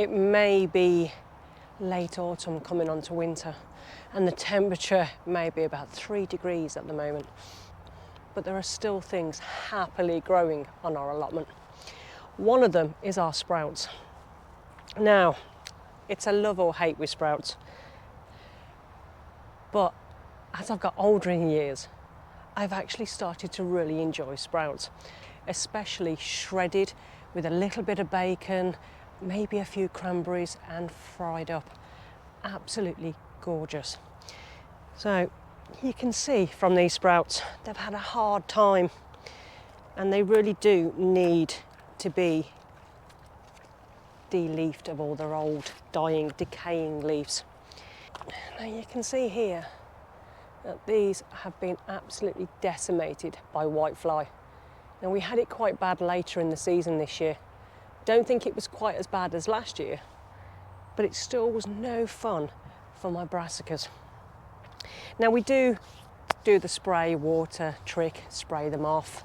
it may be late autumn coming on to winter, and the temperature may be about 3 degrees at the moment, but there are still things happily growing on our allotment. One of them is our sprouts. Now, it's a love or hate with sprouts, but as I've got older in years, I've actually started to really enjoy sprouts, especially shredded with a little bit of bacon, maybe a few cranberries and fried up. Absolutely gorgeous. So you can see from these sprouts, they've had a hard time and they really do need to be de-leafed of all their old, dying, decaying leaves. Now you can see here that these have been absolutely decimated by whitefly. Now we had it quite bad later in the season this year. Don't think it was quite as bad as last year, but it still was no fun for my brassicas. Now we do the spray water trick, spray them off,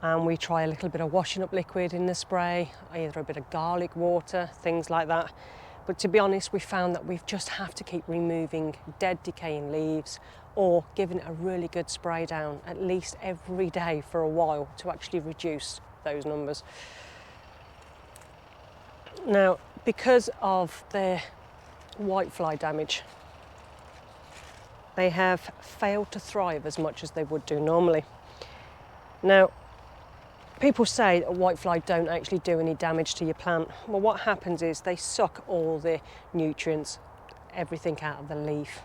and we try a little bit of washing up liquid in the spray, either a bit of garlic water, things like that. But to be honest, we found that we just have to keep removing dead, decaying leaves or giving it a really good spray down at least every day for a while to actually reduce those numbers. Now, because of the whitefly damage, they have failed to thrive as much as they would do normally. Now, people say that whitefly don't actually do any damage to your plant. Well, what happens is they suck all the nutrients, everything out of the leaf.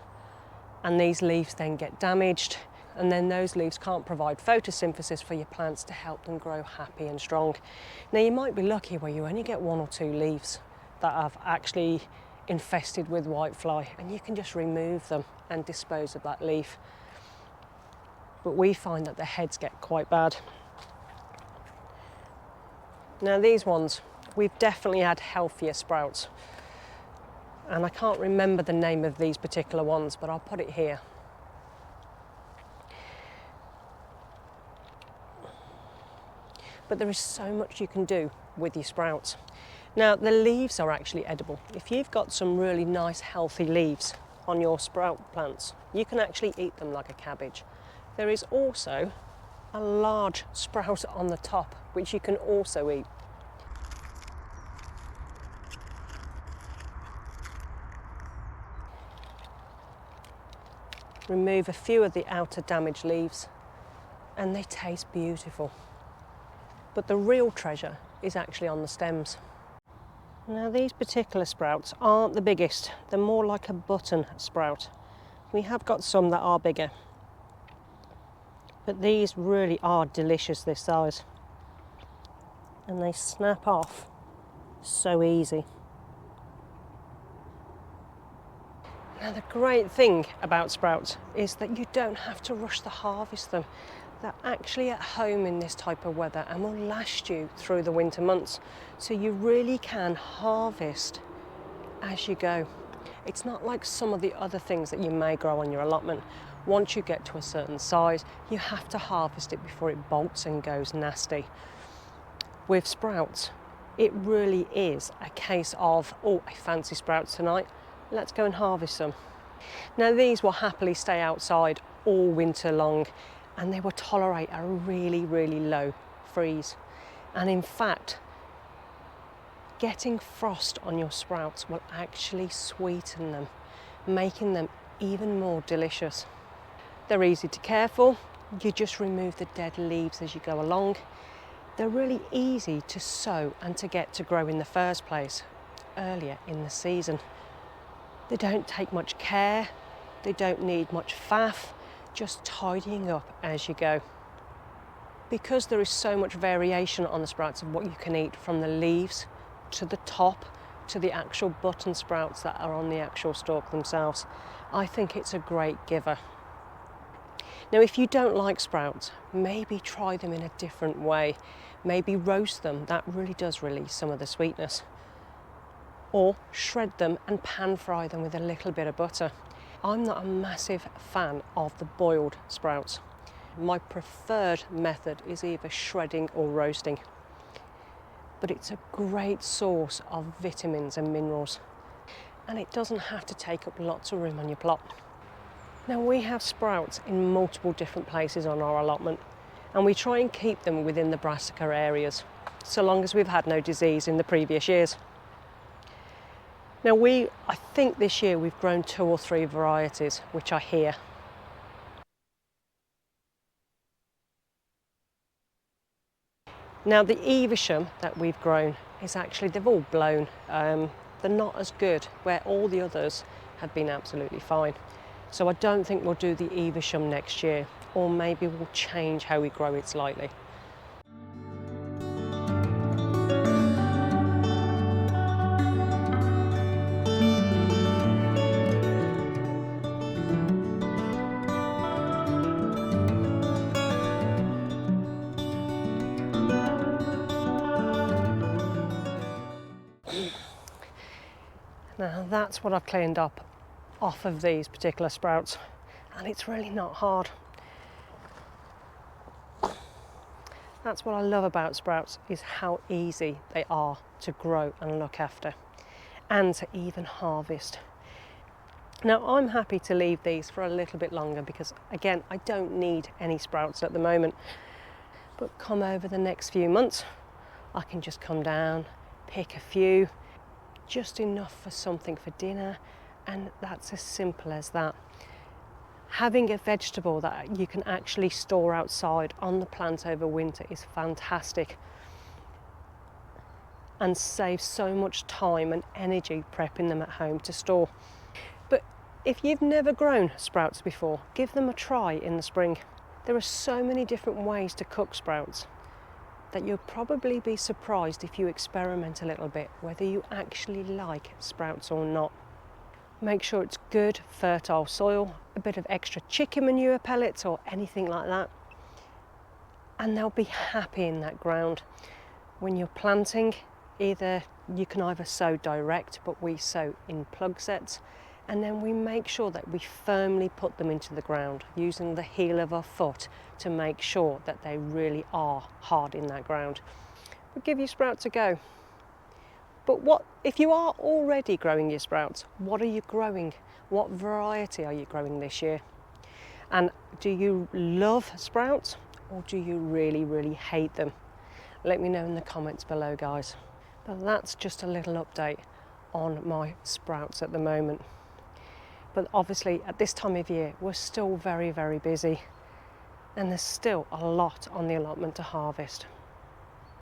And these leaves then get damaged, and then those leaves can't provide photosynthesis for your plants to help them grow happy and strong. Now, you might be lucky where you only get 1 or 2 leaves that have actually infested with whitefly, and you can just remove them and dispose of that leaf. But we find that the heads get quite bad. Now these ones, we've definitely had healthier sprouts, and I can't remember the name of these particular ones, but I'll put it here. But there is so much you can do with your sprouts. Now the leaves are actually edible. If you've got some really nice healthy leaves on your sprout plants, you can actually eat them like a cabbage. There is also a large sprout on the top, which you can also eat. Remove a few of the outer damaged leaves and they taste beautiful. But the real treasure is actually on the stems. Now these particular sprouts aren't the biggest, they're more like a button sprout. We have got some that are bigger, but these really are delicious this size, and they snap off so easy. Now the great thing about sprouts is that you don't have to rush to harvest them. They're actually at home in this type of weather and will last you through the winter months, so you really can harvest as you go. It's not like some of the other things that you may grow on your allotment. Once you get to a certain size, you have to harvest it before it bolts and goes nasty. With sprouts, it really is a case of, oh, I fancy sprouts tonight, let's go and harvest them. Now these will happily stay outside all winter long, and they will tolerate a really, really low freeze. And in fact, getting frost on your sprouts will actually sweeten them, making them even more delicious. They're easy to care for. You just remove the dead leaves as you go along. They're really easy to sow and to get to grow in the first place earlier in the season. They don't take much care. They don't need much faff, just tidying up as you go. Because there is so much variation on the sprouts of what you can eat, from the leaves to the top to the actual button sprouts that are on the actual stalk themselves, I think it's a great giver. Now if you don't like sprouts, maybe try them in a different way. Maybe roast them, that really does release some of the sweetness. Or shred them and pan fry them with a little bit of butter. I'm not a massive fan of the boiled sprouts. My preferred method is either shredding or roasting. but it's a great source of vitamins and minerals. And it doesn't have to take up lots of room on your plot. Now we have sprouts in multiple different places on our allotment, and we try and keep them within the brassica areas, so long as we've had no disease in the previous years. Now I think this year we've grown 2 or 3 varieties, which are here. Now the Evesham that we've grown is actually, they've all blown. They're not as good, where all the others have been absolutely fine. So I don't think we'll do the Evesham next year, or maybe we'll change how we grow it slightly. Now that's what I've cleaned up off of these particular sprouts, and it's really not hard. That's what I love about sprouts, is how easy they are to grow and look after, and to even harvest. Now I'm happy to leave these for a little bit longer because, again, I don't need any sprouts at the moment, but come over the next few months I can just come down, pick a few, just enough for something for dinner, and that's as simple as that. Having a vegetable that you can actually store outside on the plant over winter is fantastic, and saves so much time and energy prepping them at home to store. But if you've never grown sprouts before, give them a try in the spring. There are so many different ways to cook sprouts that you'll probably be surprised if you experiment a little bit whether you actually like sprouts or not. Make sure it's good, fertile soil, a bit of extra chicken manure pellets or anything like that, and they'll be happy in that ground. When you're planting, you can either sow direct, but we sow in plug sets, and then we make sure that we firmly put them into the ground using the heel of our foot to make sure that they really are hard in that ground. But give your sprouts a go. But if you are already growing your sprouts, what are you growing? What variety are you growing this year? And do you love sprouts, or do you really, really hate them? Let me know in the comments below, guys. But that's just a little update on my sprouts at the moment. But obviously at this time of year, we're still very, very busy, and there's still a lot on the allotment to harvest.